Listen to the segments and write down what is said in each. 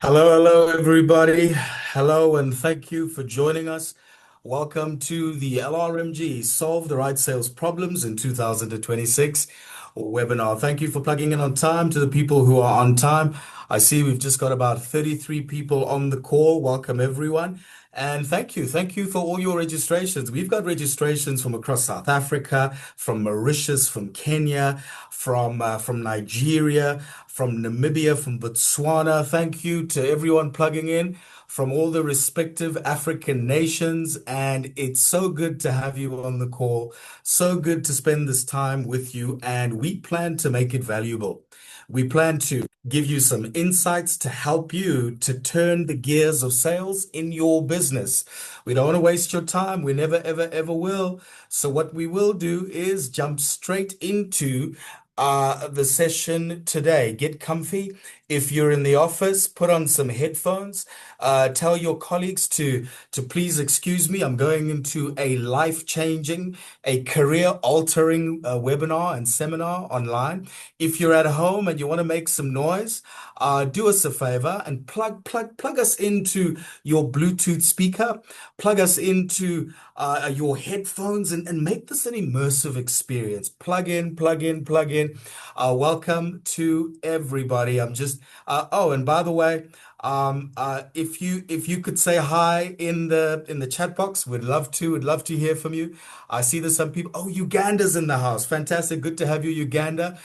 Hello, everybody. Hello, and thank you for joining us. Welcome to the LRMG Solve the Right Sales Problems in 2026 webinar. Thank you for plugging in on time. To the people who are on time, I see we've just got about 33 people on the call. Welcome, everyone. And thank you. Thank you for all your registrations. We've got registrations from across South Africa, from Mauritius, from Kenya, from Nigeria, from Namibia, from Botswana. Thank you to everyone plugging in from all the respective African nations. And it's so good to have you on the call. So good to spend this time with you. And we plan to make it valuable. We plan to give you some insights to help you to turn the gears of sales in your business. We don't want to waste your time. We never, ever, ever will. So what we will do is jump straight into the session today. Get comfy. If you're in the office, put on some headphones. Tell your colleagues to please excuse me. I'm going into a life-changing, a career-altering webinar and seminar online. If you're at home and you want to make some noise, do us a favor and plug us into your Bluetooth speaker, plug us into your headphones, and make this an immersive experience. Plug in, plug in, plug in. Welcome to everybody. Oh, and by the way, if you could say hi in the chat box, we'd love to hear from you. I see there's some people. Oh, Uganda's in the house. Fantastic. Good to have you, Uganda.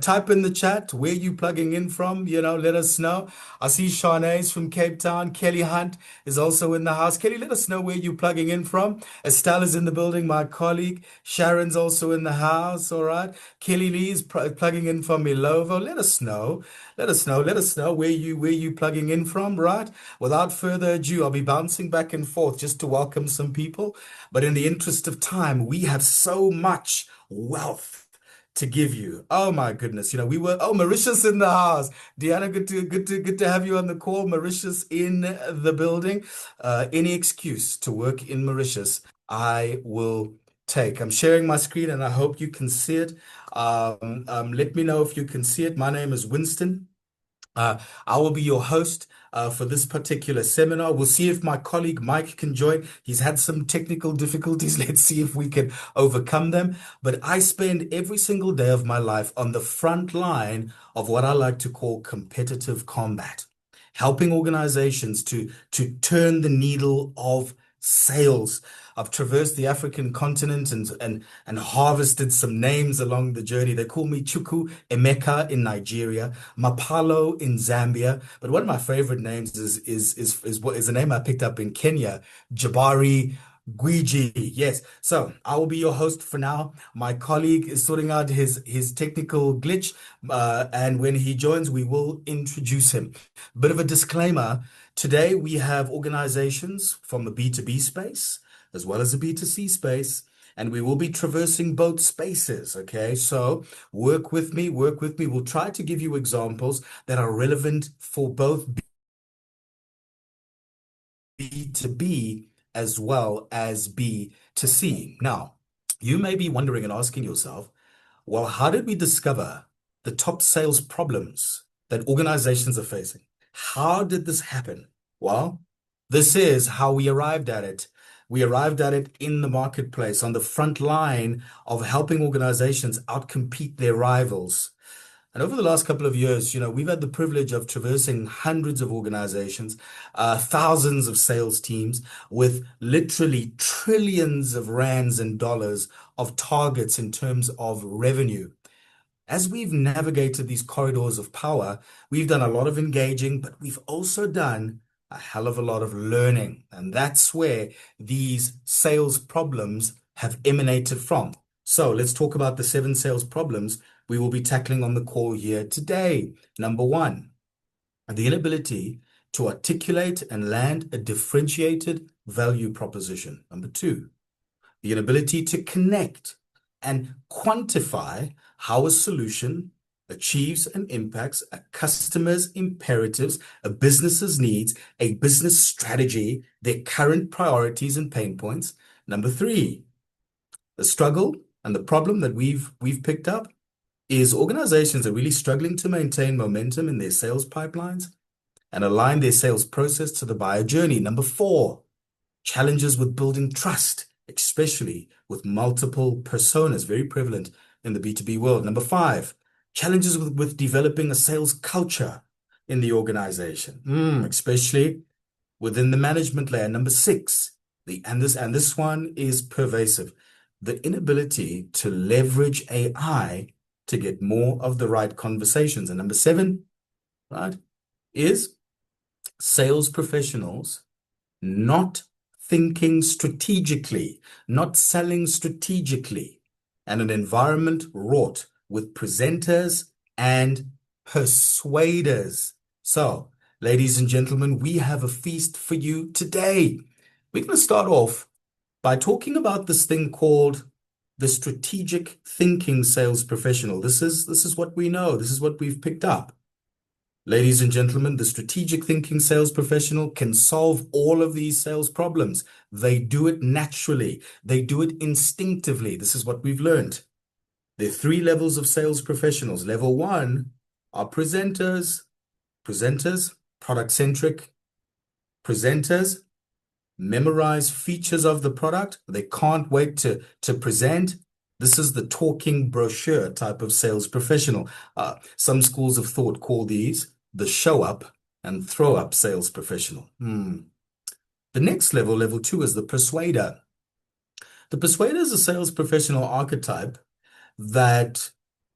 Type in the chat where you plugging in from. Let us know. I see Shanae's from Cape Town. Kelly Hunt is also in the house. Kelly, let us know where you're plugging in from. Estelle is in the building, my colleague. Sharon's also in the house. All right. Kelly Lee's plugging in from Ilovo. Let us know. Let us know. Let us know where you plugging in from, right? Without further ado, I'll be bouncing back and forth just to welcome some people. But in the interest of time, we have so much wealth to give you. Oh my goodness. Mauritius in the house. Deanna, good to have you on the call. Mauritius in the building. Any excuse to work in Mauritius, I will take. I'm sharing my screen and I hope you can see it. Let me know if you can see it. My name is Winston. I will be your host for this particular seminar. We'll see if my colleague Mike can join. He's had some technical difficulties. Let's see if we can overcome them. But I spend every single day of my life on the front line of what I like to call competitive combat, helping organizations to turn the needle of sales. I've traversed the African continent and harvested some names along the journey. They call me Chuku Emeka in Nigeria, Mapalo in Zambia. But one of my favorite names is a name I picked up in Kenya, Jabari Gwiji. Yes. So I will be your host for now. My colleague is sorting out his technical glitch, and when he joins, we will introduce him. Bit of a disclaimer. Today we have organizations from a B2B space as well as a B2C space, and we will be traversing both spaces. Okay, so work with me, work with me. We'll try to give you examples that are relevant for both B2B as well as B2C. Now, you may be wondering and asking yourself, well, how did we discover the top sales problems that organizations are facing? How did this happen? Well, this is how we arrived at it. We arrived at it in the marketplace on the front line of helping organizations outcompete their rivals. And over the last couple of years, we've had the privilege of traversing hundreds of organizations, thousands of sales teams with literally trillions of rands and dollars of targets in terms of revenue. As we've navigated these corridors of power, we've done a lot of engaging, but we've also done a hell of a lot of learning. And that's where these sales problems have emanated from. So let's talk about the 7 sales problems we will be tackling on the call here today. Number 1, the inability to articulate and land a differentiated value proposition. Number 2, the inability to connect and quantify how a solution achieves and impacts a customer's imperatives, a business's needs, a business strategy, their current priorities and pain points. Number 3, the struggle and the problem that we've picked up is organizations are really struggling to maintain momentum in their sales pipelines. and align their sales process to the buyer journey. Number four, challenges with building trust, especially with multiple personas, very prevalent in the B2B world. Number five, challenges with developing a sales culture in the organization, especially within the management layer. Number six, this one is pervasive, the inability to leverage AI to get more of the right conversations. And number seven, right, is sales professionals not thinking strategically, not selling strategically, and an environment wrought with presenters and persuaders. So, ladies and gentlemen, we have a feast for you today. We're going to start off by talking about this thing called the strategic thinking sales professional. This is what we know. This is what we've picked up. Ladies and gentlemen, the strategic thinking sales professional can solve all of these sales problems. They do it naturally. They do it instinctively. This is what we've learned. There are three levels of sales professionals. Level one are presenters, product-centric presenters, memorize features of the product. They can't wait to present. This is the talking brochure type of sales professional. Some schools of thought call these the show up and throw up sales professional. The next level, level two, is the persuader. The persuader is a sales professional archetype that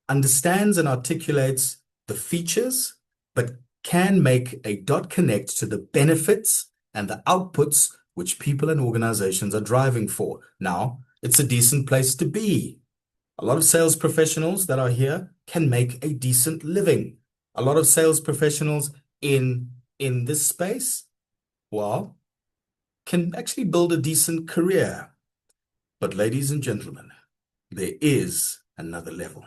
understands and articulates the features, but can make a dot connect to the benefits and the outputs which people and organizations are driving for. Now, it's a decent place to be. A lot of sales professionals that are here can make a decent living. A lot of sales professionals in this space, well, can actually build a decent career. But ladies and gentlemen, there is another level.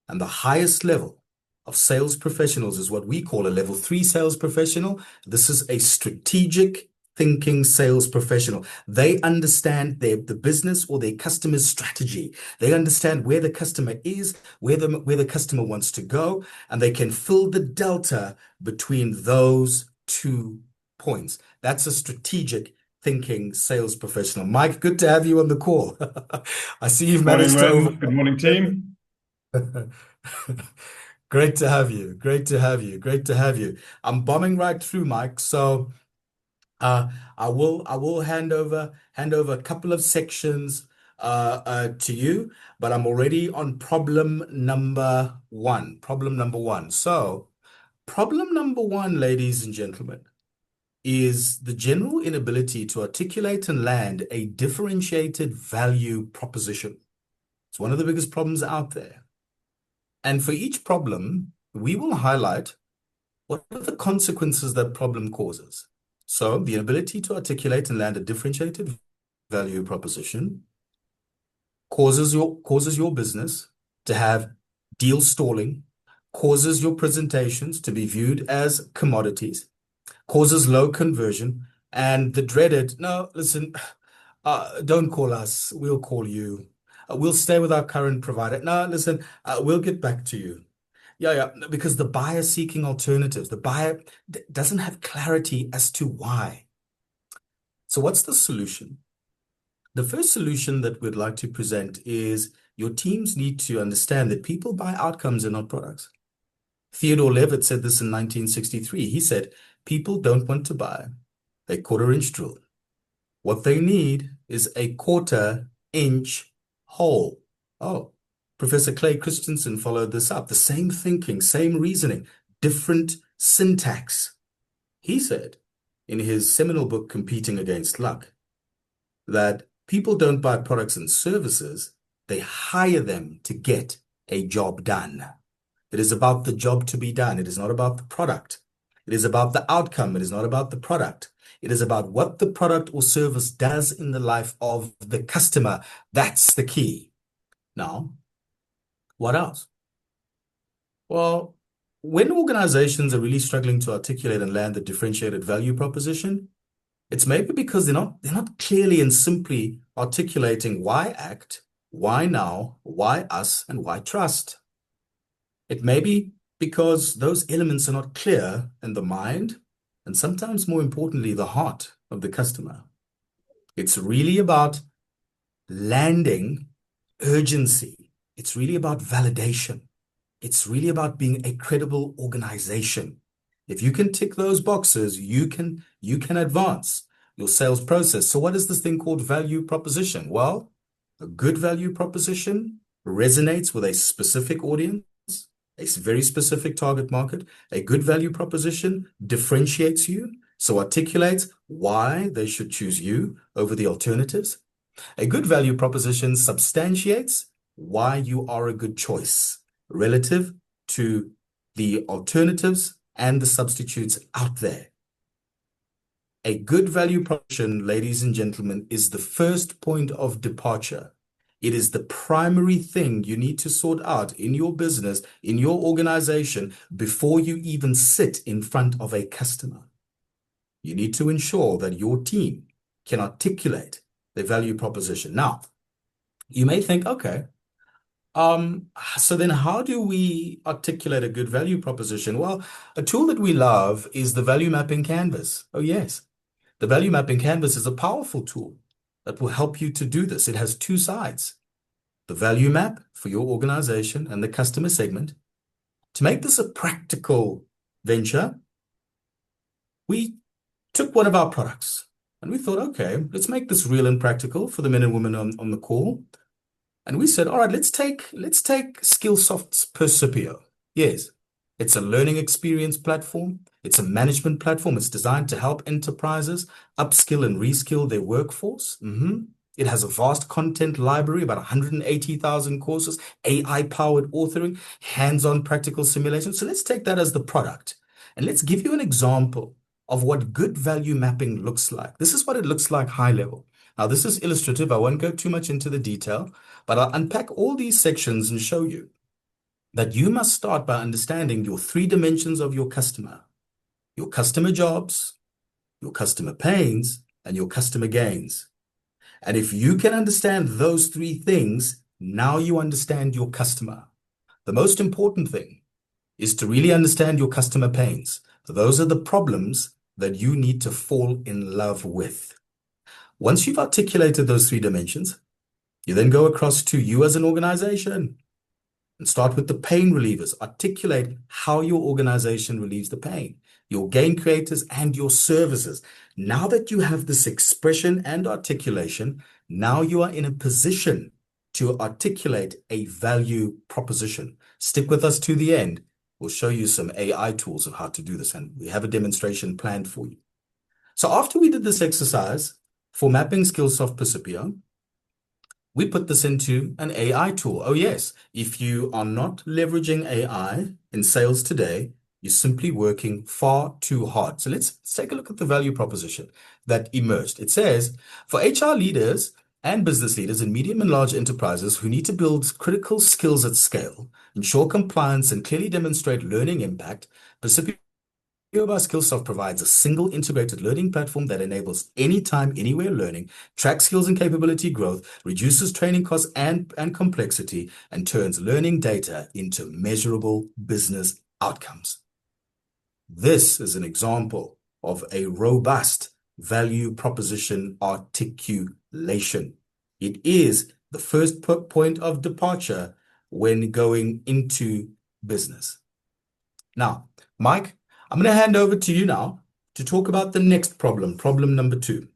And the highest level of sales professionals is what we call a level three sales professional. This is a strategic thinking sales professional. They understand the business or their customer's strategy. They understand where the customer is, where the customer wants to go, and they can fill the delta between those 2 points. That's a strategic thinking sales professional. Mike, good to have you on the call. I see you've managed to Morning, Ren. Good morning, team. Great to have you. Great to have you. Great to have you. I'm bombing right through, Mike. So I will hand over a couple of sections to you, but I'm already on problem number one. Problem number one. So problem number one, ladies and gentlemen, is the general inability to articulate and land a differentiated value proposition. It's one of the biggest problems out there. And for each problem, we will highlight what are the consequences that problem causes. So the inability to articulate and land a differentiated value proposition causes your business to have deal stalling, causes your presentations to be viewed as commodities, causes low conversion, and the dreaded, no, listen, don't call us, we'll call you. We'll stay with our current provider. No, listen, we'll get back to you. Yeah, because the buyer seeking alternatives, the buyer doesn't have clarity as to why. So what's the solution? The first solution that we'd like to present is your teams need to understand that people buy outcomes and not products. Theodore Levitt said this in 1963. He said, people don't want to buy a quarter-inch drill. What they need is a quarter-inch hole. Oh, Professor Clay Christensen followed this up. The same thinking, same reasoning, different syntax. He said in his seminal book, Competing Against Luck, that people don't buy products and services, they hire them to get a job done. It is about the job to be done. It is not about the product. It is about the outcome. It is not about the product. It is about what the product or service does in the life of the customer. That's the key. Now, what else? Well, when organizations are really struggling to articulate and land the differentiated value proposition, it's maybe because they're not clearly and simply articulating why act, why now, why us, and why trust. It may be because those elements are not clear in the mind and sometimes more importantly, the heart of the customer. It's really about landing urgency. It's really about validation. It's really about being a credible organization. If you can tick those boxes, you can advance your sales process. So what is this thing called value proposition? Well, a good value proposition resonates with a specific audience, a very specific target market. A good value proposition differentiates you, so articulates why they should choose you over the alternatives. A good value proposition substantiates why you are a good choice relative to the alternatives and the substitutes out there. A good value proposition, ladies and gentlemen, is the first point of departure. It is the primary thing you need to sort out in your business, in your organization, before you even sit in front of a customer. You need to ensure that your team can articulate their value proposition. Now, you may think, okay, so then how do we articulate a good value proposition? Well, a tool that we love is the value mapping canvas. Oh, yes. The value mapping canvas is a powerful tool that will help you to do this. It has two sides, the value map for your organization and the customer segment. To make this a practical venture, we took one of our products and we thought, okay, let's make this real and practical for the men and women on the call. And we said, all right, let's take Skillsoft's Percipio. Yes, it's a learning experience platform. It's a management platform. It's designed to help enterprises upskill and reskill their workforce. It has a vast content library, about 180,000 courses, AI-powered authoring, hands-on practical simulation. So let's take that as the product. And let's give you an example of what good value mapping looks like. This is what it looks like high level. Now, this is illustrative. I won't go too much into the detail, but I'll unpack all these sections and show you that you must start by understanding your three dimensions of your customer jobs, your customer pains, and your customer gains. And if you can understand those three things, now you understand your customer. The most important thing is to really understand your customer pains. Those are the problems that you need to fall in love with. Once you've articulated those three dimensions, you then go across to you as an organization and start with the pain relievers. Articulate how your organization relieves the pain, your gain creators and your services. Now that you have this expression and articulation, now you are in a position to articulate a value proposition. Stick with us to the end. We'll show you some AI tools of how to do this, and we have a demonstration planned for you. So after we did this exercise for mapping Skillsoft Percipio, we put this into an AI tool. Oh yes, if you are not leveraging AI in sales today, you're simply working far too hard. So let's take a look at the value proposition that emerged. It says, for HR leaders and business leaders in medium and large enterprises who need to build critical skills at scale, ensure compliance, and clearly demonstrate learning impact, Percipio by Skillsoft provides a single integrated learning platform that enables anytime, anywhere learning, tracks skills and capability growth, reduces training costs and complexity, and turns learning data into measurable business outcomes. This is an example of a robust value proposition articulation. It is the first point of departure when going into business. Now, Mike, I'm going to hand over to you now to talk about the next problem number 2.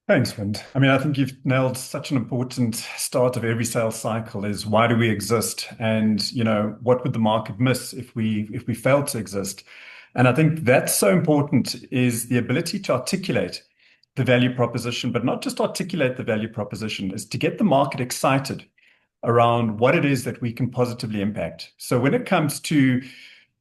Thanks, Wind. I mean, I think you've nailed such an important start of every sales cycle is why do we exist? And, what would the market miss if we failed to exist? And I think that's so important is the ability to articulate the value proposition, but not just articulate the value proposition, is to get the market excited around what it is that we can positively impact. So when it comes to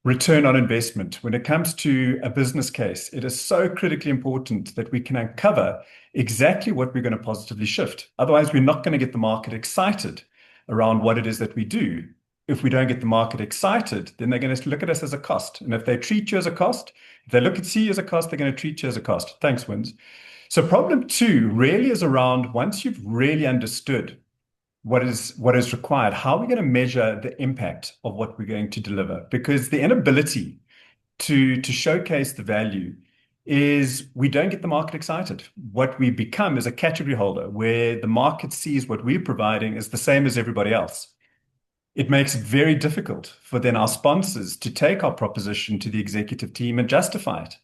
return on investment, when it comes to a business case, it is so critically important that we can uncover exactly what we're going to positively shift. Otherwise, we're not going to get the market excited around what it is that we do. If we don't get the market excited, then they're going to look at us as a cost. And if they treat you as a cost, if they see you as a cost, they're going to treat you as a cost. Thanks, Wins. So problem 2 really is around once you've really understood what is required. How are we going to measure the impact of what we're going to deliver? Because the inability to showcase the value is we don't get the market excited. What we become is a category holder where the market sees what we're providing is the same as everybody else. It makes it very difficult for then our sponsors to take our proposition to the executive team and justify it.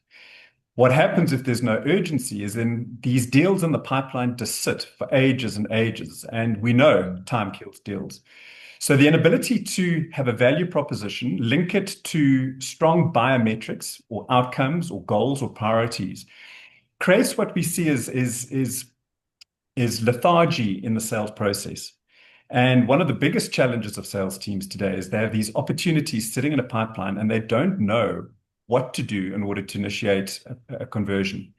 What happens if there's no urgency is then these deals in the pipeline just sit for ages and ages, and we know time kills deals. So the inability to have a value proposition, link it to strong biometrics or outcomes or goals or priorities, creates what we see is lethargy in the sales process. And one of the biggest challenges of sales teams today is they have these opportunities sitting in a pipeline and they don't know what to do in order to initiate a conversion.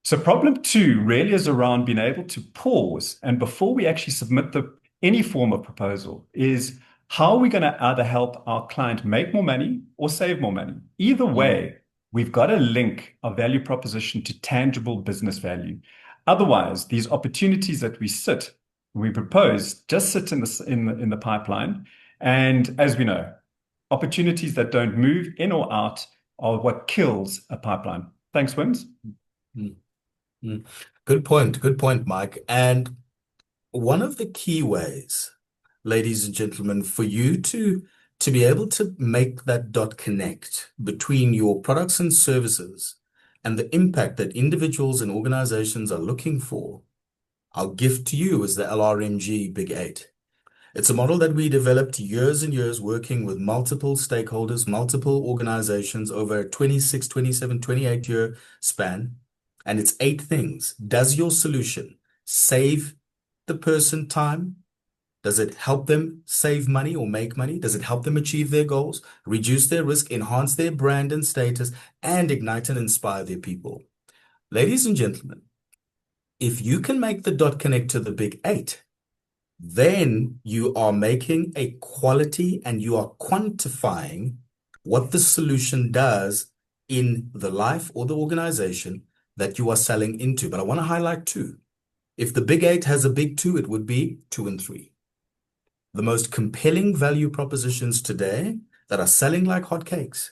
So problem two really is around being able to pause and before we actually submit any form of proposal is how are we going to either help our client make more money or save more money? Either Mm. way, we've got to link our value proposition to tangible business value. Otherwise, these opportunities that we propose just sit in the pipeline. And as we know, opportunities that don't move in or out are what kills a pipeline. Thanks, Wins. Mm. Mm. Good point. Good point, Mike. And one of the key ways, ladies and gentlemen, for you to be able to make that dot connect between your products and services and the impact that individuals and organizations are looking for, our gift to you is the LRMG Big Eight. It's a model that we developed years and years working with multiple stakeholders, multiple organizations over a 26, 27, 28-year span. And it's eight things. Does your solution save the person time? Does it help them save money or make money? Does it help them achieve their goals, reduce their risk, enhance their brand and status, and ignite and inspire their people? Ladies and gentlemen, if you can make the dot connect to the big eight, then you are making a quality and you are quantifying what the solution does in the life or the organization that you are selling into. But I want to highlight two. If the big eight has a big two, it would be two and three. The most compelling value propositions today that are selling like hotcakes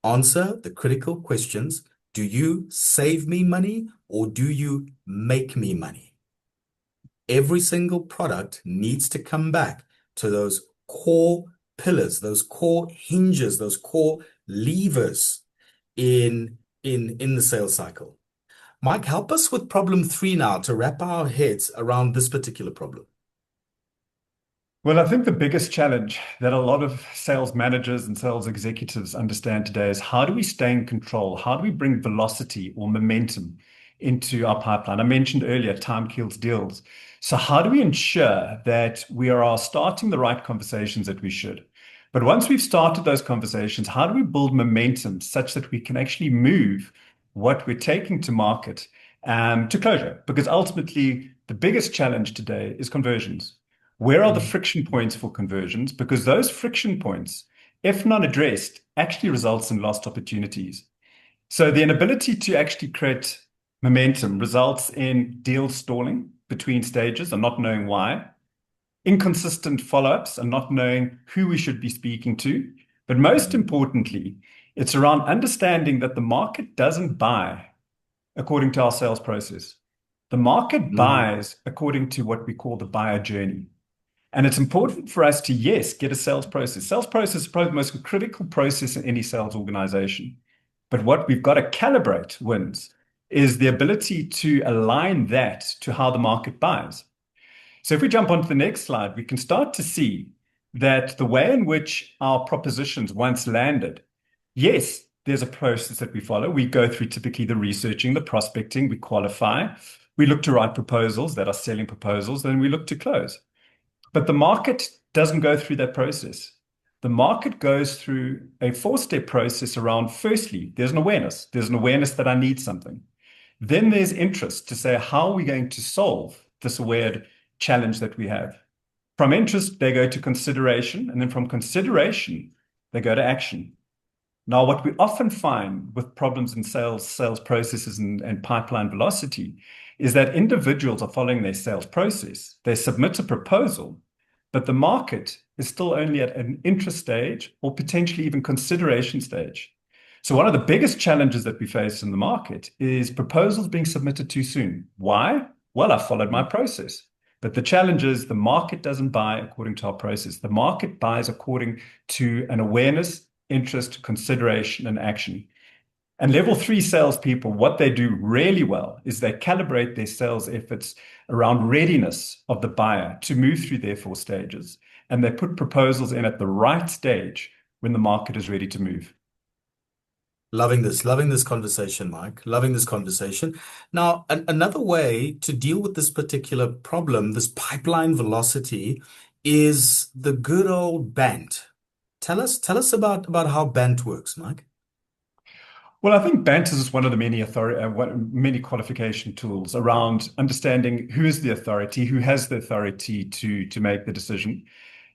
answer the critical questions. Do you save me money or do you make me money? Every single product needs to come back to those core pillars, those core hinges, those core levers in the sales cycle. Mike, help us with problem three now to wrap our heads around this particular problem. Well, I think the biggest challenge that a lot of sales managers and sales executives understand today is how do we stay in control? How do we bring velocity or momentum into our pipeline? I mentioned earlier, time kills deals. So how do we ensure that we are starting the right conversations that we should? But once we've started those conversations, how do we build momentum such that we can actually move what we're taking to market to closure? Because ultimately, the biggest challenge today is conversions. Where are the Mm, friction points for conversions? Because those friction points, if not addressed, actually results in lost opportunities. So the inability to actually create momentum results in deal stalling between stages and not knowing why, inconsistent follow-ups and not knowing who we should be speaking to. But most mm, importantly, it's around understanding that the market doesn't buy according to our sales process. The market mm, buys according to what we call the buyer journey. And it's important for us to, yes, get a sales process. Sales process is probably the most critical process in any sales organization. But what we've got to calibrate, Wins, is the ability to align that to how the market buys. So if we jump onto the next slide, we can start to see that the way in which our propositions once landed, yes, there's a process that we follow. We go through typically the researching, the prospecting, we qualify, we look to write proposals that are selling proposals, then we look to close. But the market doesn't go through that process. The market goes through a four-step process around, firstly, there's an awareness. There's an awareness that I need something. Then there's interest to say, how are we going to solve this weird challenge that we have? From interest, they go to consideration. And then from consideration, they go to action. Now, what we often find with problems in sales processes and pipeline velocity is that individuals are following their sales process. They submit a proposal, but the market is still only at an interest stage or potentially even consideration stage. So one of the biggest challenges that we face in the market is proposals being submitted too soon. Why? Well, I followed my process. But the challenge is the market doesn't buy according to our process. The market buys according to an awareness, interest, consideration, and action. And level three salespeople, what they do really well is they calibrate their sales efforts around readiness of the buyer to move through their four stages. And they put proposals in at the right stage when the market is ready to move. Loving this conversation, Mike. Loving this conversation. Now, another way to deal with this particular problem, this pipeline velocity, is the good old BANT. Tell us about how BANT works, Mike. Well, I think BANTER is one of the many qualification tools around understanding who is the authority, who has the authority to make the decision.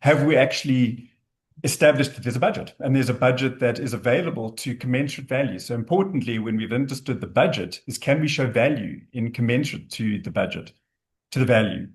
Have we actually established that there's a budget and there's a budget that is available to commensurate value? So importantly, when we've understood the budget, is can we show value in commensurate to the budget, to the value?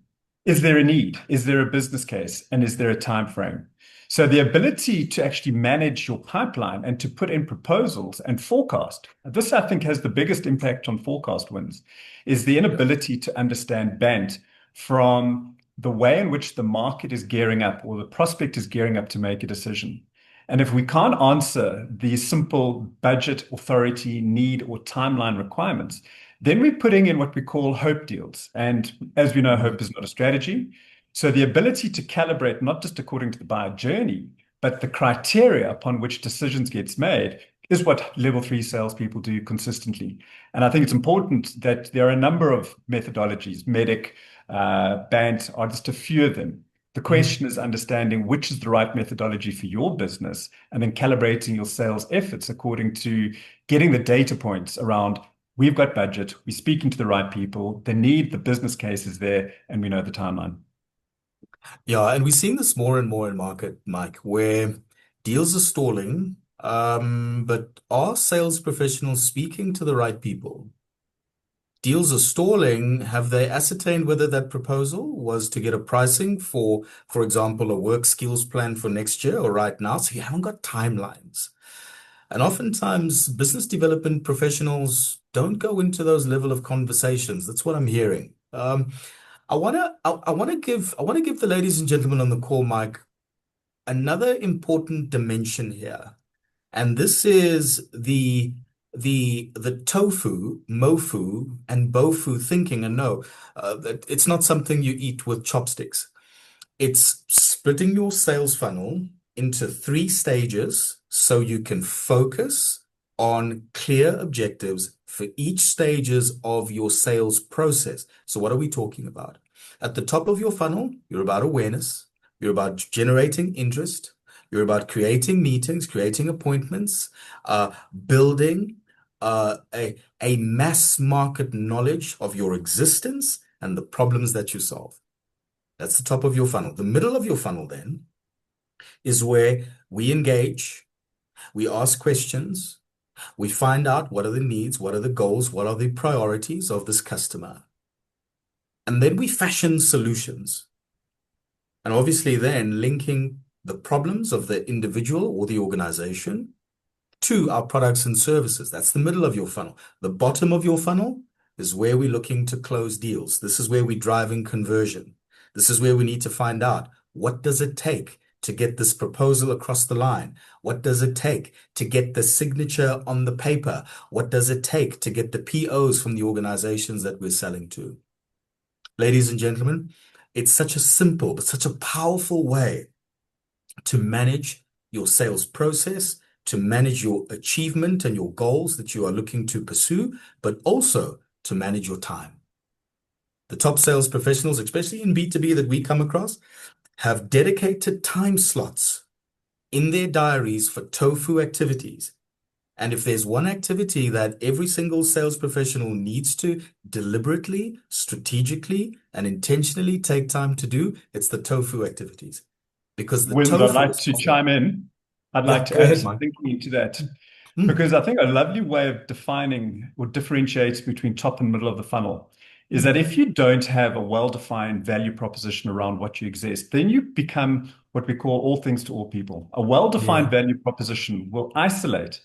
Is there a need? Is there a business case? And is there a time frame? So the ability to actually manage your pipeline and to put in proposals and forecast, this I think has the biggest impact on forecast wins, is the inability to understand BANT from the way in which the market is gearing up or the prospect is gearing up to make a decision. And if we can't answer these simple budget, authority, need, or timeline requirements, then we're putting in what we call hope deals. And as we know, hope is not a strategy. So the ability to calibrate not just according to the buyer journey, but the criteria upon which decisions gets made is what level three salespeople do consistently. And I think it's important that there are a number of methodologies, MEDIC, BANT are just a few of them. The Mhm. question is understanding which is the right methodology for your business and then calibrating your sales efforts according to getting the data points around we've got budget, we're speaking to the right people, the need, the business case is there, and we know the timeline. Yeah, and we're seeing this more and more in market, Mike, where deals are stalling, but are sales professionals speaking to the right people? Deals are stalling. Have they ascertained whether that proposal was to get a pricing for example, a work skills plan for next year or right now? So you haven't got timelines. And oftentimes, business development professionals don't go into those level of conversations. That's what I'm hearing. I wanna give the ladies and gentlemen on the call, Mike, another important dimension here. And this is the tofu, mofu, and bofu thinking. And no, it's not something you eat with chopsticks. It's splitting your sales funnel into three stages so you can focus on clear objectives for each stages of your sales process. So what are we talking about? At the top of your funnel, you're about awareness, you're about generating interest, you're about creating meetings, creating appointments, building a mass market knowledge of your existence and the problems that you solve. That's the top of your funnel. The middle of your funnel then is where we engage, we ask questions, we find out what are the needs, what are the goals, what are the priorities of this customer. And then we fashion solutions. And obviously, then linking the problems of the individual or the organization to our products and services. That's the middle of your funnel. The bottom of your funnel is where we're looking to close deals. This is where we're driving conversion. This is where we need to find out what does it take to get this proposal across the line? What does it take to get the signature on the paper? What does it take to get the POs from the organizations that we're selling to? Ladies and gentlemen, it's such a simple but such a powerful way to manage your sales process, to manage your achievement and your goals that you are looking to pursue, but also to manage your time. The top sales professionals, especially in B2B that we come across, have dedicated time slots in their diaries for tofu activities. And if there's one activity that every single sales professional needs to deliberately, strategically, and intentionally take time to do, it's the tofu activities. Because the Wins, I'd tofu like is to often, chime in. I'd like yeah, to go add ahead, some Mike. thinking into that Mm, because I think a lovely way of defining or differentiates between top and middle of the funnel is that if you don't have a well-defined value proposition around what you exist, then you become what we call all things to all people. A well-defined Yeah, value proposition will isolate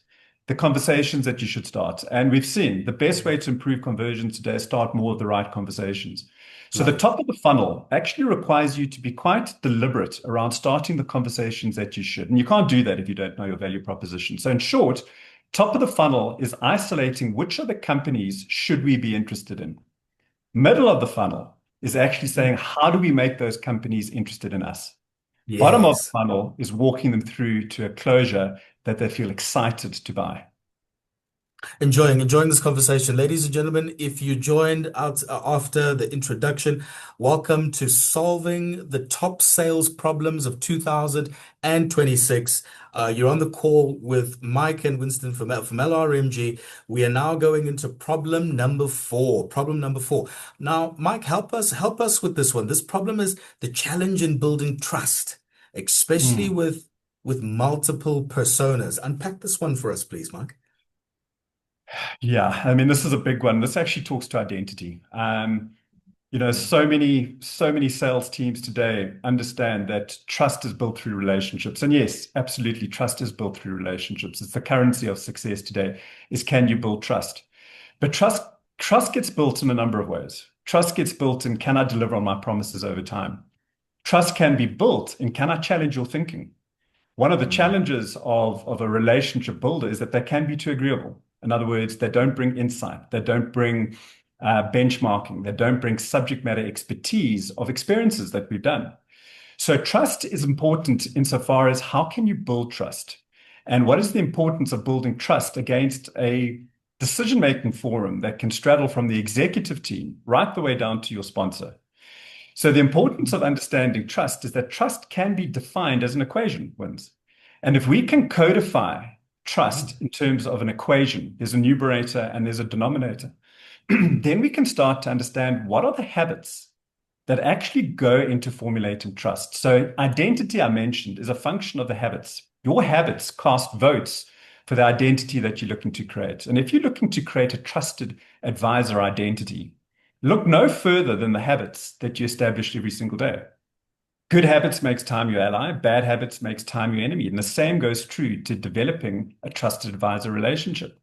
the conversations that you should start. And we've seen the best way to improve conversion today is start more of the right conversations. So the love it. top of the funnel actually requires you to be quite deliberate around starting the conversations that you should. And you can't do that if you don't know your value proposition. So in short, top of the funnel is isolating which of the companies should we be interested in. Middle of the funnel is actually saying, how do we make those companies interested in us? Bottom of the Yes. funnel is walking them through to a closure that they feel excited to buy. Enjoying this conversation. Ladies and gentlemen, if you joined out after the introduction, welcome to Solving the Top Sales Problems of 2026. You're on the call with Mike and Winston from LRMG. We are now going into problem number four. Problem number four. Now, Mike, help us with this one. This problem is the challenge in building trust, especially Hmm. with multiple personas. Unpack this one for us, please, Mike. Yeah, I mean, this is a big one. This actually talks to identity. So many sales teams today understand that trust is built through relationships. And yes, absolutely, trust is built through relationships. It's the currency of success today, is can you build trust? But trust gets built in a number of ways. Trust gets built in can I deliver on my promises over time? Trust can be built in can I challenge your thinking? One of the Mm. challenges of a relationship builder is that they can be too agreeable. In other words, they don't bring insight, they don't bring benchmarking, they don't bring subject matter expertise of experiences that we've done. So trust is important insofar as how can you build trust? And what is the importance of building trust against a decision-making forum that can straddle from the executive team right the way down to your sponsor? So the importance of understanding trust is that trust can be defined as an equation, Wins. And if we can codify trust in terms of an equation, there's a numerator and there's a denominator, then we can start to understand what are the habits that actually go into formulating trust. So identity, I mentioned, is a function of the habits. Your habits cast votes for the identity that you're looking to create. And if you're looking to create a trusted advisor identity, look no further than the habits that you establish every single day. Good habits makes time your ally, bad habits makes time your enemy. And the same goes true to developing a trusted advisor relationship.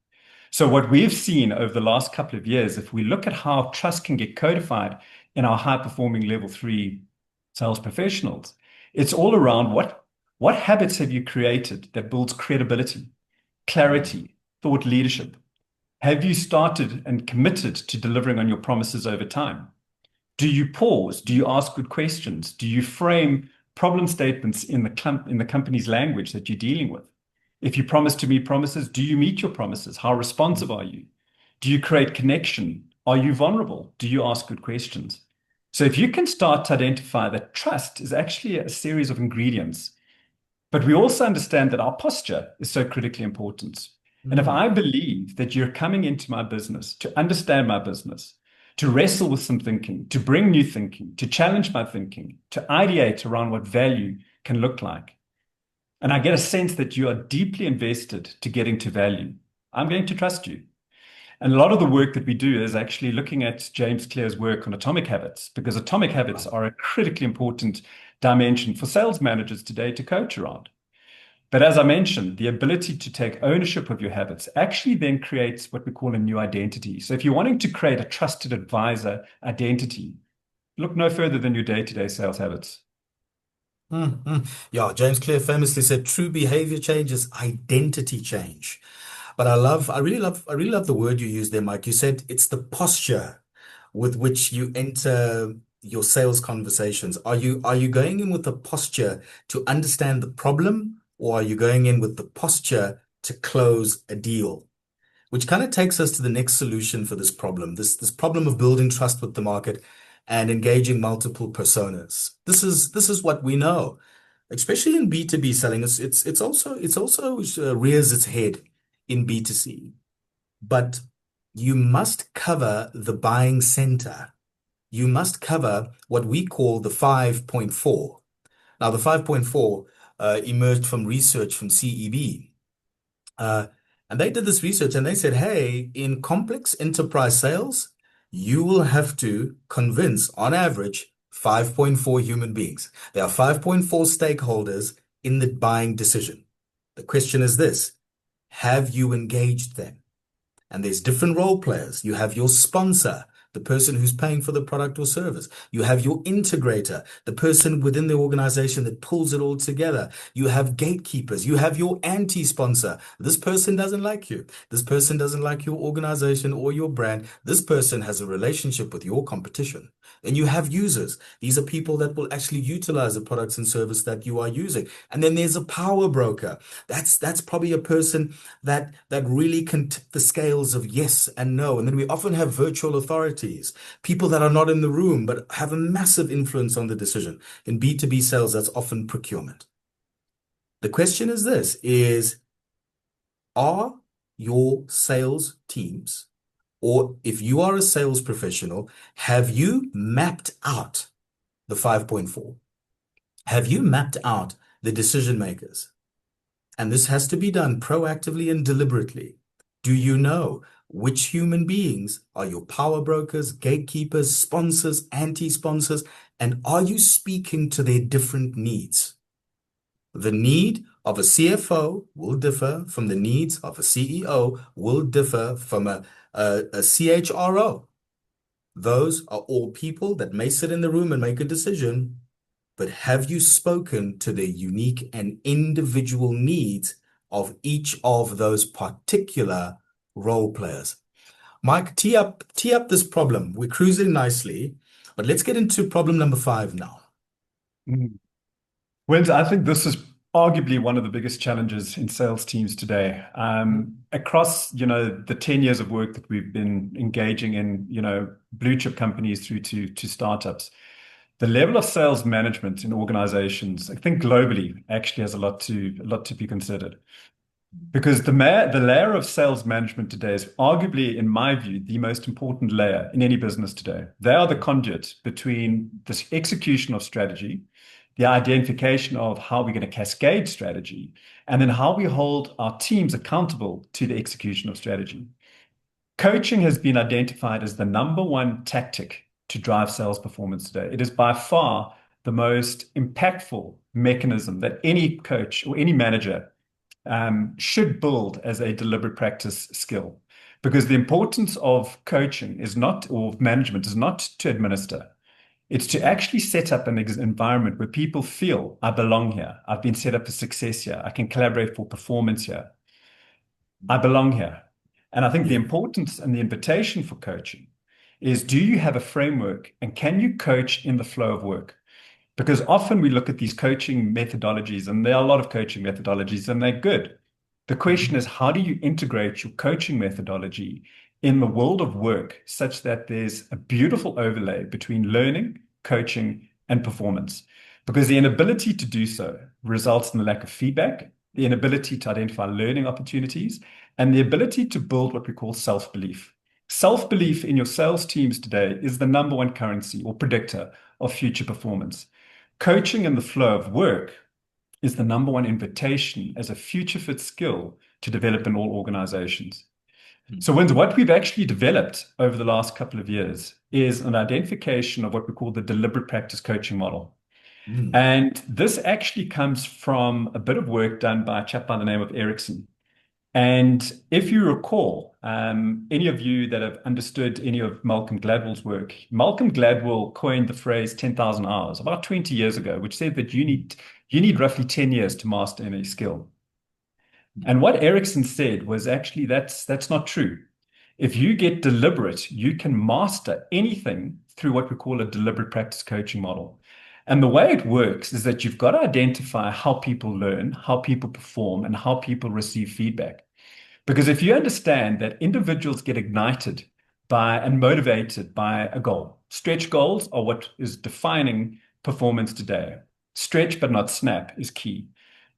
So what we've seen over the last couple of years, if we look at how trust can get codified in our high-performing level three sales professionals, it's all around what habits have you created that builds credibility, clarity, thought leadership? Have you started and committed to delivering on your promises over time? Do you pause? Do you ask good questions? Do you frame problem statements in the company's language that you're dealing with? If you promise to meet promises, do you meet your promises? How responsive are you? Do you create connection? Are you vulnerable? Do you ask good questions? So if you can start to identify that trust is actually a series of ingredients, but we also understand that our posture is so critically important. And if I Mm. believe that you're coming into my business to understand my business, to wrestle with some thinking, to bring new thinking, to challenge my thinking, to ideate around what value can look like, and I get a sense that you are deeply invested to getting to value, I'm going to trust you. And a lot of the work that we do is actually looking at James Clear's work on atomic habits, because atomic habits are a critically important dimension for sales managers today to coach around. But as I mentioned, the ability to take ownership of your habits actually then creates what we call a new identity. So if you're wanting to create a trusted advisor identity, look no further than your day-to-day sales habits. Yeah, James Clear famously said true behavior change is identity change. But I really love the word you used there, Mike. You said it's the posture with which you enter your sales conversations. Are you going in with the posture to understand the problem, or are you going in with the posture to close a deal? Which kind of takes us to the next solution for this problem, this problem of building trust with the market and engaging multiple personas. This is what we know, especially in B2B selling. It's also rears its head in B2C, but you must cover the buying center. You must cover what we call the 5.4. Now, the 5.4 emerged from research from CEB. Uh, and they did this research and they said, hey, in complex enterprise sales, you will have to convince, on average, 5.4 human beings. There are 5.4 stakeholders in the buying decision. The question is this: have you engaged them? And there's different role players. You have your sponsor, the person who's paying for the product or service. You have your integrator, the person within the organization that pulls it all together. You have gatekeepers. You have your anti-sponsor. This person doesn't like you. This person doesn't like your organization or your brand. This person has a relationship with your competition. And you have users. These are people that will actually utilize the products and service that you are using. And then there's a power broker. That's probably a person that really can tip the scales of yes and no. And then we often have virtual authorities, people that are not in the room but have a massive influence on the decision. In B2B sales, that's often procurement. The question is this: are your sales teams, or if you are a sales professional, have you mapped out the 5.4? Have you mapped out the decision makers? And this has to be done proactively and deliberately. Do you know which human beings are your power brokers, gatekeepers, sponsors, anti-sponsors, and are you speaking to their different needs? The need of a CFO will differ from the needs of a CEO, will differ from a CHRO. Those are all people that may sit in the room and make a decision, but have you spoken to the unique and individual needs of each of those particular role players? Mike, tee up this problem. We're cruising nicely, but let's get into problem number 5 now. Mm. Winston, I think this is arguably one of the biggest challenges in sales teams today. Across, the 10 years of work that we've been engaging in, blue chip companies through to startups, the level of sales management in organizations, I think globally, actually has a lot to be considered. Because the layer of sales management today is arguably, in my view, the most important layer in any business today. They are the conduit between the execution of strategy, the identification of how we're going to cascade strategy, and then how we hold our teams accountable to the execution of strategy. Coaching has been identified as the number one tactic to drive sales performance today. It is by far the most impactful mechanism that any coach or any manager should build as a deliberate practice skill. Because the importance of coaching is not, or management is not to administer. It's to actually set up an environment where people feel I belong here. I've been set up for success here. I can collaborate for performance here. I belong here. And I think the Yeah. importance and the invitation for coaching is, do you have a framework and can you coach in the flow of work? Because often we look at these coaching methodologies, and there are a lot of coaching methodologies, and they're good. The question Mhm. is, how do you integrate your coaching methodology in the world of work such that there's a beautiful overlay between learning, coaching, and performance? Because the inability to do so results in the lack of feedback, the inability to identify learning opportunities, and the ability to build what we call self-belief. Self-belief in your sales teams today is the number one currency or predictor of future performance. Coaching in the flow of work is the number one invitation as a future fit skill to develop in all organizations. So, what we've actually developed over the last couple of years is an identification of what we call the deliberate practice coaching model. Mm. And this actually comes from a bit of work done by a chap by the name of Ericsson. And if you recall, any of you that have understood any of Malcolm Gladwell's work, Malcolm Gladwell coined the phrase 10,000 hours about 20 years ago, which said that you need roughly 10 years to master any skill. And what Ericsson said was actually that's not true. If you get deliberate, you can master anything through what we call a deliberate practice coaching model. And the way it works is that you've got to identify how people learn, how people perform, and how people receive feedback. Because if you understand that individuals get ignited by and motivated by a goal, stretch goals are what is defining performance today. Stretch but not snap is key.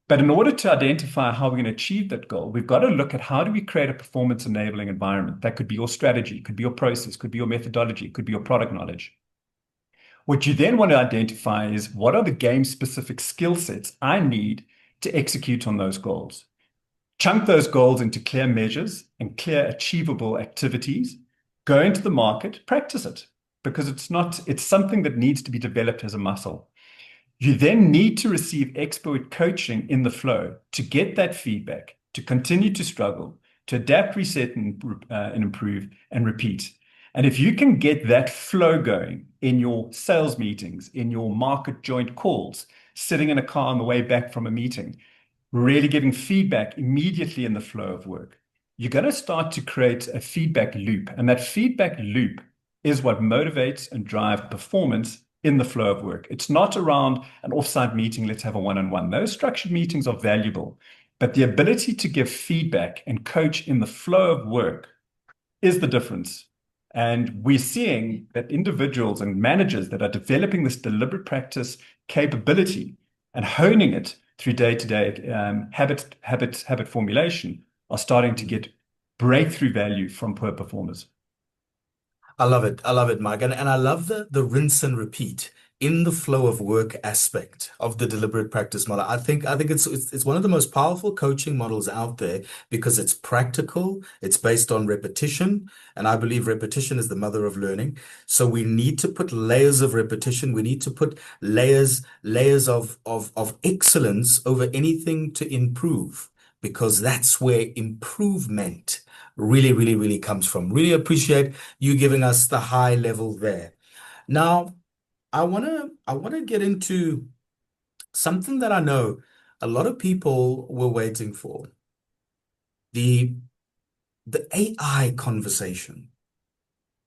But in order to identify how we're going to achieve that goal, we've got to look at how do we create a performance enabling environment. That could be your strategy, could be your process, could be your methodology, could be your product knowledge. What you then want to identify is, what are the game specific skill sets I need to execute on those goals? Chunk those goals into clear measures and clear achievable activities. go into the market, practice it because it's something that needs to be developed as a muscle. You then need to receive expert coaching in the flow to get that feedback, to continue to struggle, to adapt, reset, and improve and repeat. And if you can get that flow going in your sales meetings, in your market joint calls, sitting in a car on the way back from a meeting, really getting feedback immediately in the flow of work, you're going to start to create a feedback loop. And that feedback loop is what motivates and drives performance in the flow of work. It's not around an offsite meeting, let's have a one-on-one. Those structured meetings are valuable, but the ability to give feedback and coach in the flow of work is the difference. And we're seeing that individuals and managers that are developing this deliberate practice capability and honing it through day-to-day habit formulation are starting to get breakthrough value from poor performers. I love it. I love it, Mike. And I love the rinse and repeat in the flow of work aspect of the deliberate practice model. I think it's one of the most powerful coaching models out there because it's practical, it's based on repetition, and I believe repetition is the mother of learning. So we need to put layers of repetition, we need to put layers of excellence over anything to improve, because that's where improvement really comes from. Really appreciate you giving us the high level there. Now, I wanna get into something that I know a lot of people were waiting for. The the AI conversation.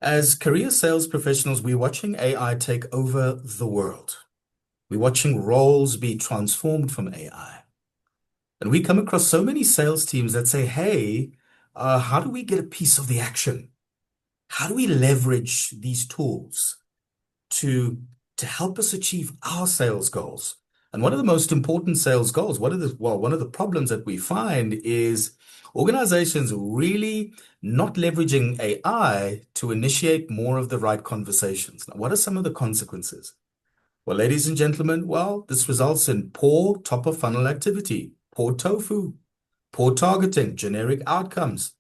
As career sales professionals, we're watching AI take over the world. We're watching roles be transformed from AI. And we come across so many sales teams that say, hey, how do we get a piece of the action? How do we leverage these tools to to help us achieve our sales goals? And one of the most important sales goals, one of the problems that we find is organizations really not leveraging AI to initiate more of the right conversations. Now, what are some of the consequences? Well, ladies and gentlemen, well, this results in poor top of funnel activity, poor tofu, poor targeting, generic outcomes,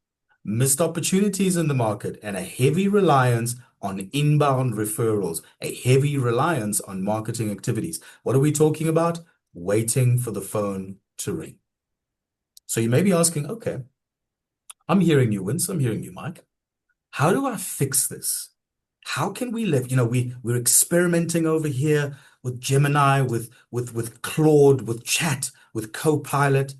missed opportunities in the market, and a heavy reliance on inbound referrals, a heavy reliance on marketing activities. What are we talking about? Waiting for the phone to ring. So you may be asking, okay, I'm hearing you, Vince, I'm hearing you, Mike. How do I fix this? How can we live? We're experimenting over here with Gemini, with Claude, with Chat, with Copilot.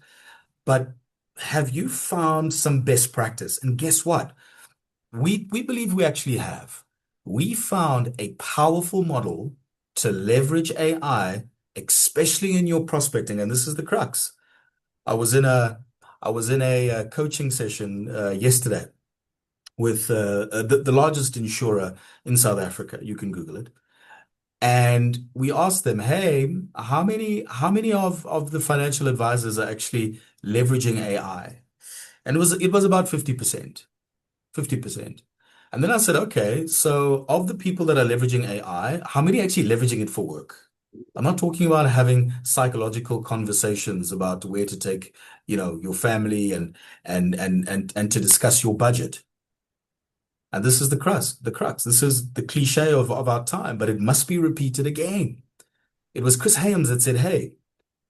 But have you found some best practice? And guess what? We believe we actually have. We found a powerful model to leverage AI, especially in your prospecting. And this is the crux. I was in a I was in a coaching session yesterday with the largest insurer in South Africa. You can Google it. And we asked them, hey, how many of the financial advisors are actually leveraging AI? And it was about 50%. 50%. And then I said, okay, so of the people that are leveraging AI, how many are actually leveraging it for work? I'm not talking about having psychological conversations about where to take, your family and to discuss your budget. And this is the crux, the crux. This is the cliche of our time, but it must be repeated again. It was Chris Haynes that said, hey,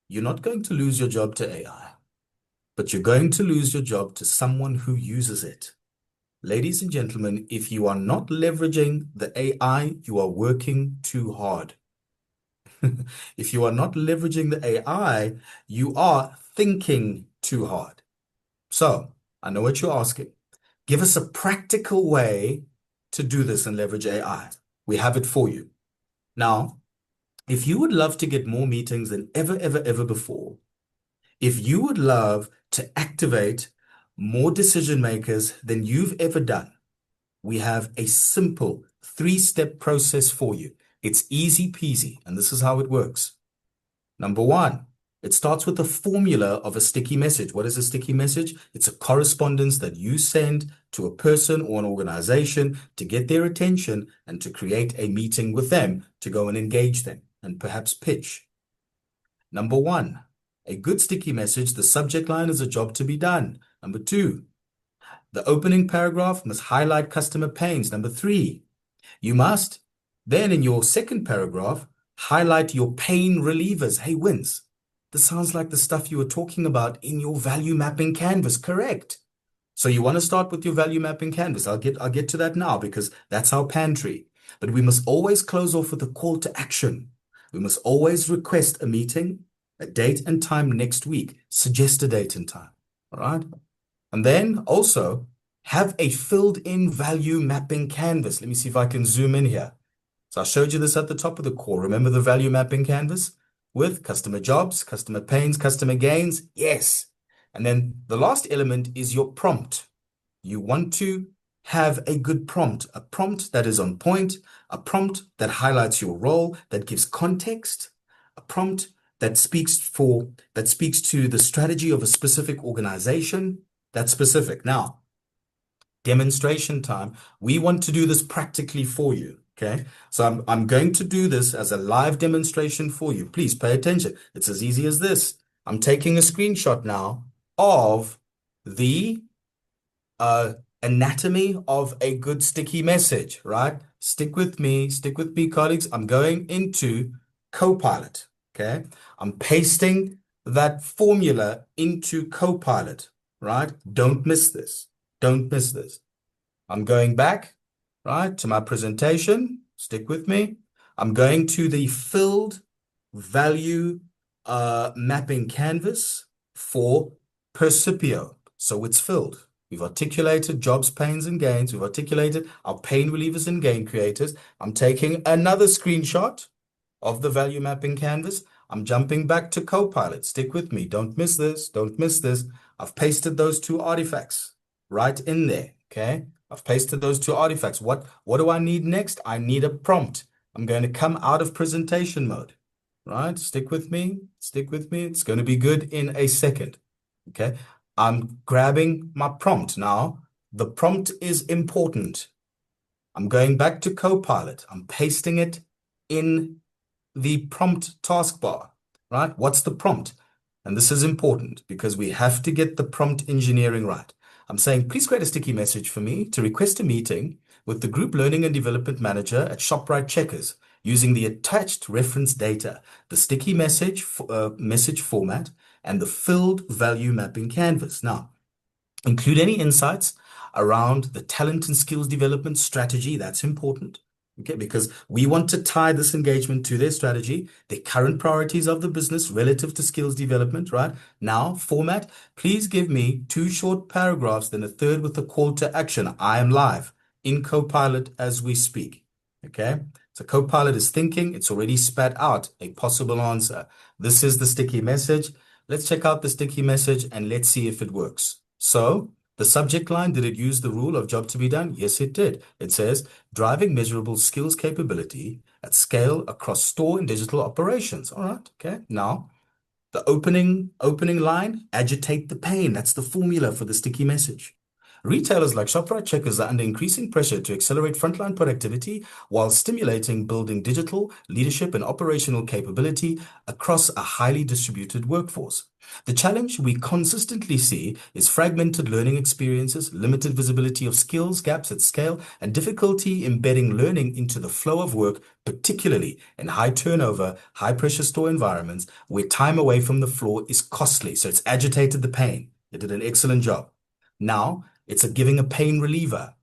you're not going to lose your job to AI, but you're going to lose your job to someone who uses it. Ladies and gentlemen, if you are not leveraging the AI, you are working too hard. If you are not leveraging the AI, you are thinking too hard. So, I know what you're asking. Give us a practical way to do this and leverage AI. We have it for you. Now, if you would love to get more meetings than ever before, if you would love to activate more decision makers than you've ever done, we have a simple three-step process for you. It's easy peasy, and this is how it works. Number one, it starts with the formula of a sticky message. What is a sticky message? It's a correspondence that you send to a person or an organization to get their attention and to create a meeting with them to go and engage them and perhaps pitch. Number one, a good sticky message, the subject line is a job to be done. Number two, The opening paragraph must highlight customer pains. Number three, you must then in your second paragraph highlight your pain relievers. Hey, Wins, this sounds like the stuff you were talking about in your value mapping canvas, correct? So you want to start with your value mapping canvas. I'll get to that now because that's our pantry. But we must always close off with a call to action. We must always request a meeting, a date and time next week. Suggest a date and time. All right. And then also have a filled in value mapping canvas. Let me see if I can zoom in here. So I showed you this at the top of the call. Remember the value mapping canvas with customer jobs, customer pains, customer gains? Yes. And then the last element is your prompt. You want to have a good prompt, a prompt that is on point, a prompt that highlights your role, that gives context, a prompt that speaks to the strategy of a specific organization. That's specific. Now, demonstration time. We want to do this practically for you. Okay. So I'm going to do this as a live demonstration for you. Please pay attention. It's as easy as this. I'm taking a screenshot now of the uh, anatomy of a good sticky message, right? Stick with me, colleagues. I'm going into Copilot. Okay. I'm pasting that formula into Copilot, right? Don't miss this. Don't miss this. I'm going back, right, to my presentation. Stick with me. I'm going to the filled value mapping canvas for Percipio. So it's filled. We've articulated jobs, pains, and gains. We've articulated our pain relievers and gain creators. I'm taking another screenshot of the value mapping canvas. I'm jumping back to Copilot. Stick with me. Don't miss this. Don't miss this. I've pasted those two artifacts right in there. Okay. I've pasted those two artifacts. What do I need next? I need a prompt. I'm going to come out of presentation mode. Right? Stick with me. Stick with me. It's going to be good in a second. Okay. I'm grabbing my prompt now. The prompt is important. I'm going back to Copilot. I'm pasting it in the prompt taskbar, right? What's the prompt? And this is important because we have to get the prompt engineering right. I'm saying, please create a sticky message for me to request a meeting with the Group Learning and Development Manager at ShopRite Checkers using the attached reference data, the sticky message format, and the filled value mapping canvas. Now, include any insights around the talent and skills development strategy. That's important. Okay, because we want to tie this engagement to their strategy, the current priorities of the business relative to skills development, right? Now, format, please give me two short paragraphs, then a third with a call to action. I am live in Copilot as we speak. Okay, so Copilot is thinking, it's already spat out a possible answer. This is the sticky message. Let's check out the sticky message and let's see if it works. So, the subject line, did it use the rule of job to be done? Yes, it did. It says, driving measurable skills capability at scale across store and digital operations. All right, okay. Now, the opening line, agitate the pain. That's the formula for the sticky message. Retailers like ShopRite Checkers are under increasing pressure to accelerate frontline productivity while stimulating building digital leadership and operational capability across a highly distributed workforce. The challenge we consistently see is fragmented learning experiences, limited visibility of skills gaps at scale, and difficulty embedding learning into the flow of work, particularly in high turnover, high pressure store environments where time away from the floor is costly. So it's agitated the pain. It did an excellent job. Now, it's giving a pain reliever.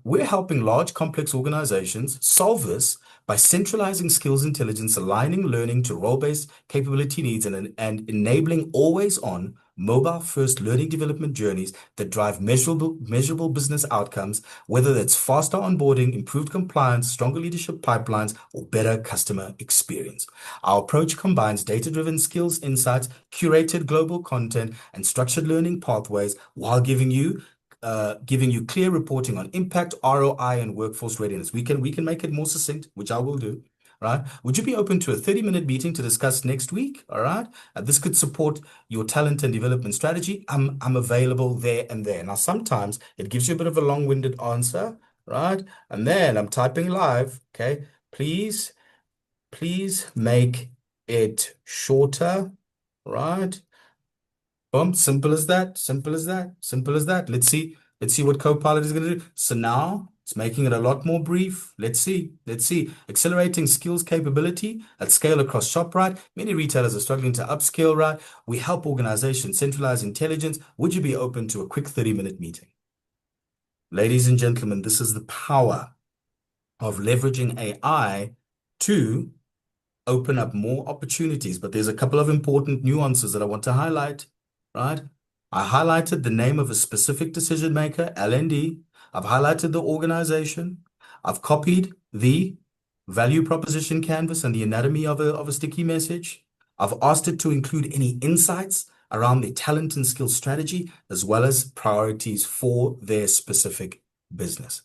We're helping large, complex organizations solve this by centralizing skills intelligence, aligning learning to role-based capability needs, and enabling always-on, mobile-first learning development journeys that drive measurable business outcomes, whether that's faster onboarding, improved compliance, stronger leadership pipelines, or better customer experience. Our approach combines data-driven skills insights, curated global content, and structured learning pathways while giving you clear reporting on impact, ROI, and workforce readiness. We can make it more succinct, which I will do. Right? Would you be open to a 30-minute meeting to discuss next week? All right. This could support your talent and development strategy. I'm available there and there. Now, sometimes it gives you a bit of a long-winded answer, right? And then I'm typing live. Okay. Please make it shorter, right? Boom, simple as that, simple as that, simple as that. Let's see what Copilot is going to do. So now it's making it a lot more brief. Let's see. Accelerating skills capability at scale across ShopRite. Many retailers are struggling to upscale, right? We help organizations centralize intelligence. Would you be open to a quick 30-minute meeting? Ladies and gentlemen, this is the power of leveraging AI to open up more opportunities. But there's a couple of important nuances that I want to highlight, right? I highlighted the name of a specific decision maker, LND. I've highlighted the organization. I've copied the value proposition canvas and the anatomy of a sticky message. I've asked it to include any insights around their talent and skill strategy, as well as priorities for their specific business.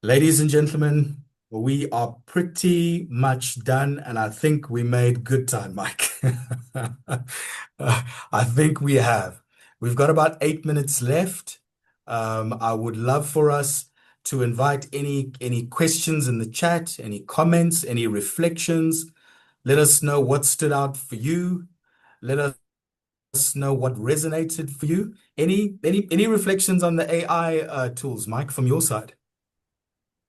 Ladies and gentlemen, we are pretty much done, and I think we made good time, Mike. I think we have. We've got about 8 minutes left. I would love for us to invite any questions in the chat, any comments, any reflections. Let us know what stood out for you. Let us know what resonated for you. Any reflections on the AI tools, Mike, from your side?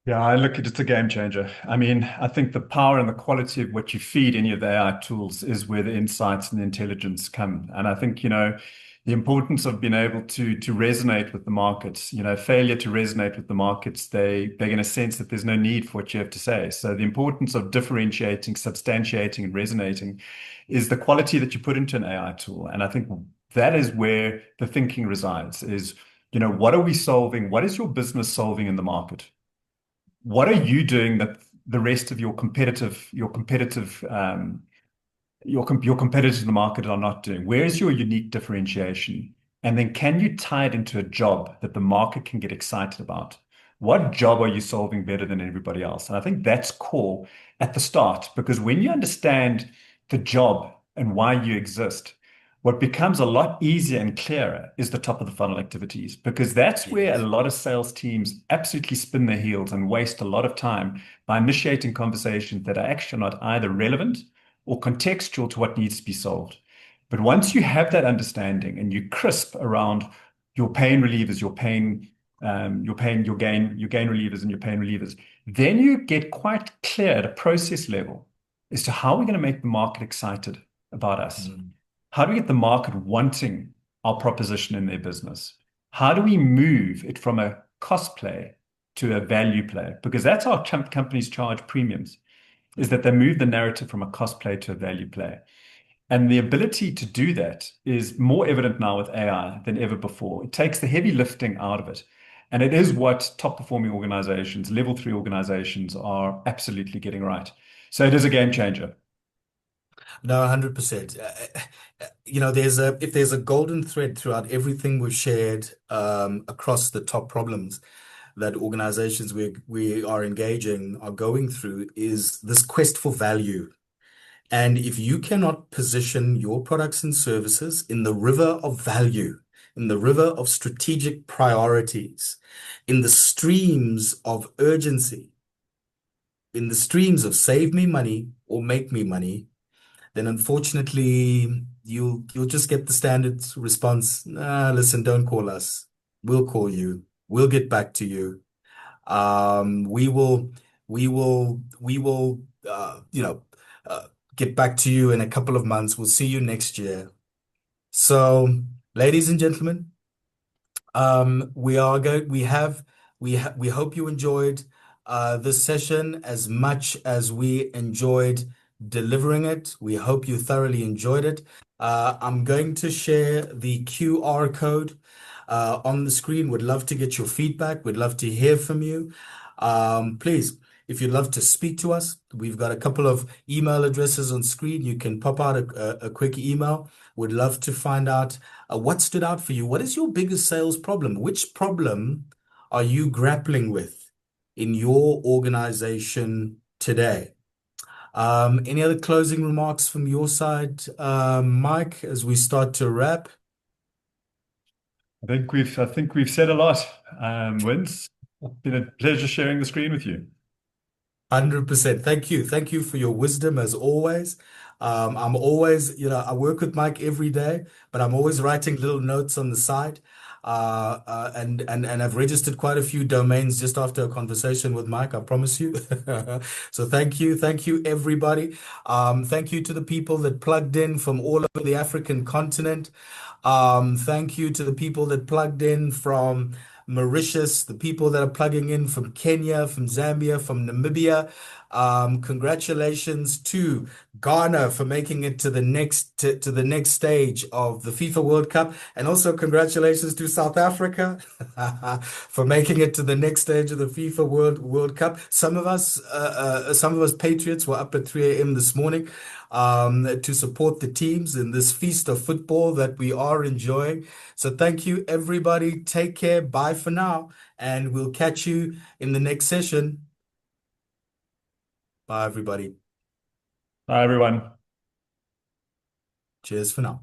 Yeah, I look at it's a game changer. I mean, I think the power and the quality of what you feed any of the AI tools is where the insights and the intelligence come. And I think, the importance of being able to resonate with the markets, failure to resonate with the markets, they're going to sense that there's no need for what you have to say. So the importance of differentiating, substantiating, and resonating is the quality that you put into an AI tool. And I think that is where the thinking resides, is, what are we solving? What is your business solving in the market? What are you doing that the rest of your competitors in the market are not doing? Where is your unique differentiation? And then can you tie it into a job that the market can get excited about? What job are you solving better than everybody else? And I think that's core at the start, because when you understand the job and why you exist, what becomes a lot easier and clearer is the top of the funnel activities, because that's where a Yes. lot of sales teams absolutely spin their heels and waste a lot of time by initiating conversations that are actually not either relevant or contextual to what needs to be solved. But once you have that understanding and you crisp around your pain relievers, your gain relievers and your pain relievers, then you get quite clear at a process level as to how we're going to make the market excited about us. Mm. How do we get the market wanting our proposition in their business? How do we move it from a cost play to a value play? Because that's how companies charge premiums, is that they move the narrative from a cost play to a value play. And the ability to do that is more evident now with AI than ever before. It takes the heavy lifting out of it. And it is what top performing organizations, level three organizations, are absolutely getting right. So it is a game changer. No, 100%. There's a if there's a golden thread throughout everything we've shared across the top problems that organizations we are engaging are going through is this quest for value. And if you cannot position your products and services in the river of value, in the river of strategic priorities, in the streams of urgency, in the streams of save me money or make me money, then unfortunately you'll just get the standard response. Nah, listen, don't call us. We'll call you. We'll get back to you. We will, we will, uh, get back to you in a couple of months. We'll see you next year. So, ladies and gentlemen, we are going, we hope you enjoyed this session as much as we enjoyed delivering it. We hope you thoroughly enjoyed it. I'm going to share the QR code on the screen. Would love to get your feedback. Would love to hear from you. Please, if you'd love to speak to us, we've got a couple of email addresses on screen. You can pop out a quick email. Would love to find out what stood out for you. What is your biggest sales problem? Which problem are you grappling with in your organization today? Any other closing remarks from your side, Mike, as we start to wrap? I think we've said a lot. Vince, it's been a pleasure sharing the screen with you. 100%. Thank you. Thank you for your wisdom as always. I'm always, I work with Mike every day, but I'm always writing little notes on the side. And I've registered quite a few domains just after a conversation with Mike, I promise you. So thank you. Thank you, everybody. Thank you to the people that plugged in from all over the African continent. Thank you to the people that plugged in from Mauritius, the people that are plugging in from Kenya, from Zambia, from Namibia. Congratulations to Ghana for making it to the next stage of the FIFA World Cup, and also congratulations to South Africa for making it to the next stage of the FIFA World Cup. Some of us Patriots were up at 3 a.m. this morning to support the teams in this feast of football that we are enjoying. So thank you, everybody. Take care. Bye for now, and we'll catch you in the next session. Bye, everybody. Hi, everyone. Cheers for now.